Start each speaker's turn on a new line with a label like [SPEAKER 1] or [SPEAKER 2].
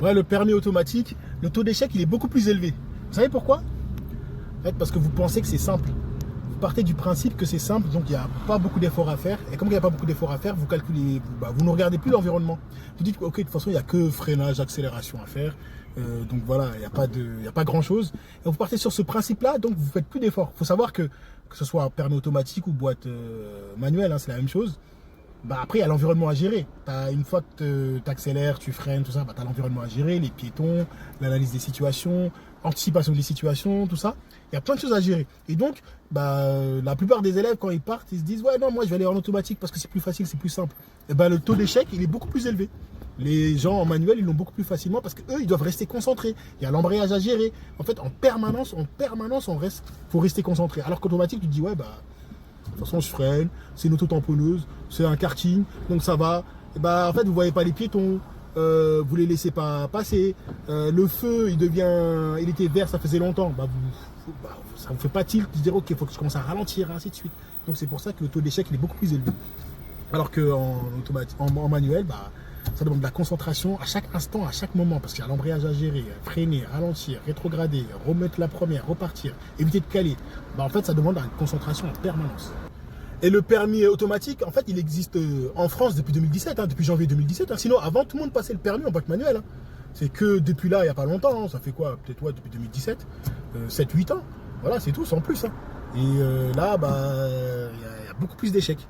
[SPEAKER 1] Ouais, le permis automatique, le taux d'échec, il est beaucoup plus élevé. Vous savez pourquoi? En fait, parce que vous pensez que c'est simple. Vous partez du principe que c'est simple, donc il n'y a pas beaucoup d'efforts à faire. Et comme il n'y a pas beaucoup d'efforts à faire, vous calculez, vous ne regardez plus l'environnement. Vous dites, ok, de toute façon, il n'y a que freinage, accélération à faire. Donc voilà, il n'y a pas grand-chose. Et vous partez sur ce principe-là, donc vous ne faites plus d'efforts. Il faut savoir que ce soit permis automatique ou boîte manuelle, hein, c'est la même chose. Après, il y a l'environnement à gérer. Une fois que tu accélères, tu freines, tout ça, tu as l'environnement à gérer, les piétons, l'analyse des situations, anticipation des situations, tout ça. Il y a plein de choses à gérer. Et donc, la plupart des élèves, quand ils partent, ils se disent, ouais, non, moi, je vais aller en automatique parce que c'est plus facile, c'est plus simple. Et le taux d'échec, il est beaucoup plus élevé. Les gens en manuel, ils l'ont beaucoup plus facilement parce qu'eux, ils doivent rester concentrés. Il y a l'embrayage à gérer. En fait, en permanence, faut rester concentré. Alors qu'automatique, tu te dis, ouais, de toute façon, je freine, c'est une auto-tamponneuse, c'est un karting, donc ça va. En fait, vous voyez pas les piétons, vous les laissez pas passer. Le feu, il était vert, ça faisait longtemps. Ça vous fait pas tilt de dire, ok, il faut que je commence à ralentir, ainsi de suite. Donc c'est pour ça que le taux d'échec, il est beaucoup plus élevé. Alors qu'en manuel, ça demande de la concentration à chaque instant, à chaque moment, parce qu'il y a l'embrayage à gérer, freiner, ralentir, rétrograder, remettre la première, repartir, éviter de caler. En fait, ça demande une concentration en permanence. Et le permis automatique, en fait, il existe en France depuis 2017, depuis janvier 2017. Sinon, avant, tout le monde passait le permis en boîte manuelle. C'est que depuis là, il n'y a pas longtemps, ça fait quoi? Peut-être depuis 2017, 7-8 ans. Voilà, c'est tout, sans plus. Et là, il y a beaucoup plus d'échecs.